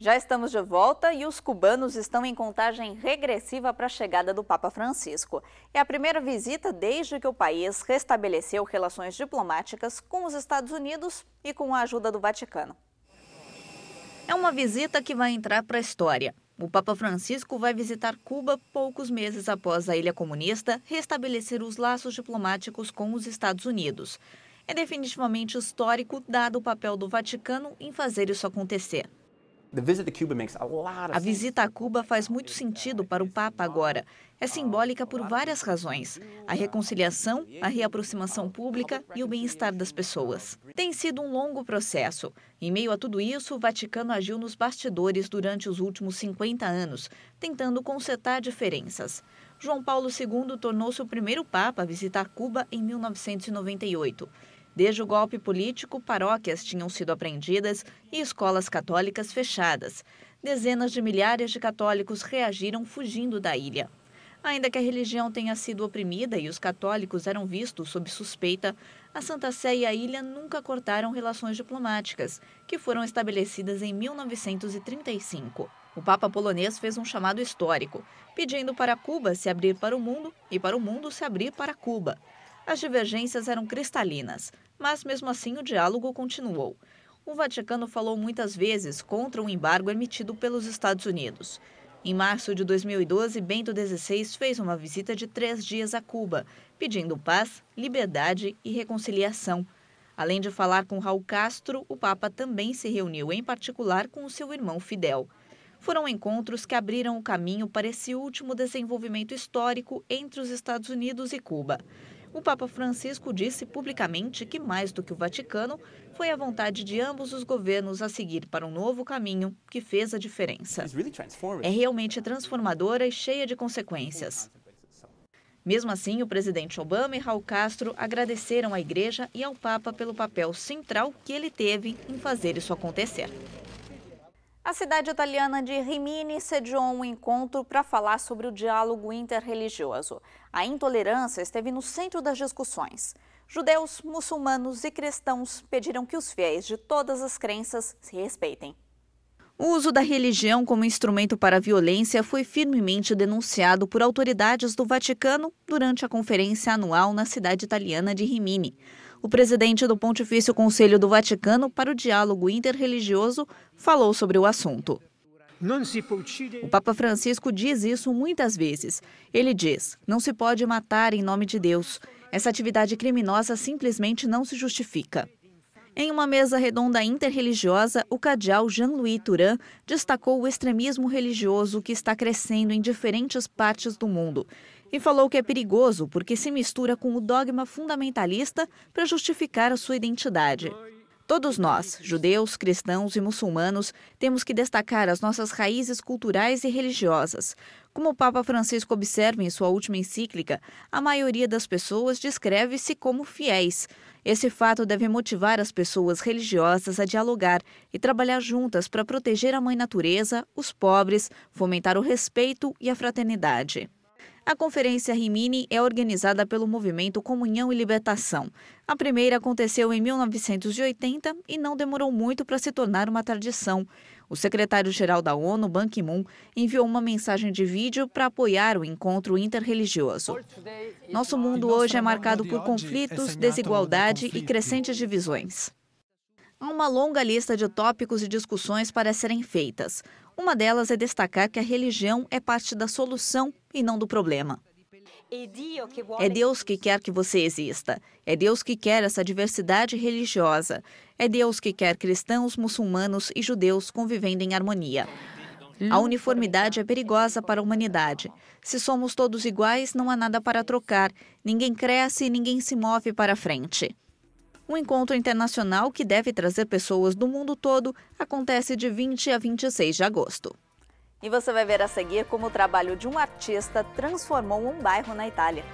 Já estamos de volta e os cubanos estão em contagem regressiva para a chegada do Papa Francisco. É a primeira visita desde que o país restabeleceu relações diplomáticas com os Estados Unidos e com a ajuda do Vaticano. É uma visita que vai entrar para a história. O Papa Francisco vai visitar Cuba poucos meses após a ilha comunista restabelecer os laços diplomáticos com os Estados Unidos. É definitivamente histórico, dado o papel do Vaticano em fazer isso acontecer. A visita a Cuba faz muito sentido para o Papa agora. É simbólica por várias razões: a reconciliação, a reaproximação pública e o bem-estar das pessoas. Tem sido um longo processo. Em meio a tudo isso, o Vaticano agiu nos bastidores durante os últimos 50 anos, tentando consertar diferenças. João Paulo II tornou-se o primeiro Papa a visitar Cuba em 1998. Desde o golpe político, paróquias tinham sido apreendidas e escolas católicas fechadas. Dezenas de milhares de católicos reagiram fugindo da ilha. Ainda que a religião tenha sido oprimida e os católicos eram vistos sob suspeita, a Santa Sé e a ilha nunca cortaram relações diplomáticas, que foram estabelecidas em 1935. O Papa polonês fez um chamado histórico, pedindo para Cuba se abrir para o mundo e para o mundo se abrir para Cuba. As divergências eram cristalinas, mas mesmo assim o diálogo continuou. O Vaticano falou muitas vezes contra o embargo emitido pelos Estados Unidos. Em março de 2012, Bento XVI fez uma visita de 3 dias a Cuba, pedindo paz, liberdade e reconciliação. Além de falar com Raul Castro, o Papa também se reuniu em particular com o seu irmão Fidel. Foram encontros que abriram o caminho para esse último desenvolvimento histórico entre os Estados Unidos e Cuba. O Papa Francisco disse publicamente que, mais do que o Vaticano, foi a vontade de ambos os governos a seguir para um novo caminho que fez a diferença. É realmente transformadora e cheia de consequências. Mesmo assim, o presidente Obama e Raul Castro agradeceram à Igreja e ao Papa pelo papel central que ele teve em fazer isso acontecer. A cidade italiana de Rimini sediou um encontro para falar sobre o diálogo interreligioso. A intolerância esteve no centro das discussões. Judeus, muçulmanos e cristãos pediram que os fiéis de todas as crenças se respeitem. O uso da religião como instrumento para a violência foi firmemente denunciado por autoridades do Vaticano durante a conferência anual na cidade italiana de Rimini. O presidente do Pontifício Conselho do Vaticano para o Diálogo Interreligioso falou sobre o assunto. O Papa Francisco diz isso muitas vezes. Ele diz: não se pode matar em nome de Deus. Essa atividade criminosa simplesmente não se justifica. Em uma mesa redonda interreligiosa, o cardeal Jean-Louis Thuram destacou o extremismo religioso que está crescendo em diferentes partes do mundo e falou que é perigoso porque se mistura com o dogma fundamentalista para justificar a sua identidade. Todos nós, judeus, cristãos e muçulmanos, temos que destacar as nossas raízes culturais e religiosas. Como o Papa Francisco observa em sua última encíclica, a maioria das pessoas descreve-se como fiéis. Esse fato deve motivar as pessoas religiosas a dialogar e trabalhar juntas para proteger a Mãe Natureza, os pobres, fomentar o respeito e a fraternidade. A Conferência Rimini é organizada pelo movimento Comunhão e Libertação. A primeira aconteceu em 1980 e não demorou muito para se tornar uma tradição. O secretário-geral da ONU, Ban Ki-moon, enviou uma mensagem de vídeo para apoiar o encontro interreligioso. Nosso mundo hoje é marcado por conflitos, desigualdade e crescentes divisões. Há uma longa lista de tópicos e discussões para serem feitas. Uma delas é destacar que a religião é parte da solução e não do problema. É Deus que quer que você exista. É Deus que quer essa diversidade religiosa. É Deus que quer cristãos, muçulmanos e judeus convivendo em harmonia. A uniformidade é perigosa para a humanidade. Se somos todos iguais, não há nada para trocar. Ninguém cresce e ninguém se move para frente. Um encontro internacional que deve trazer pessoas do mundo todo acontece de 20 a 26 de agosto. E você vai ver a seguir como o trabalho de um artista transformou um bairro na Itália.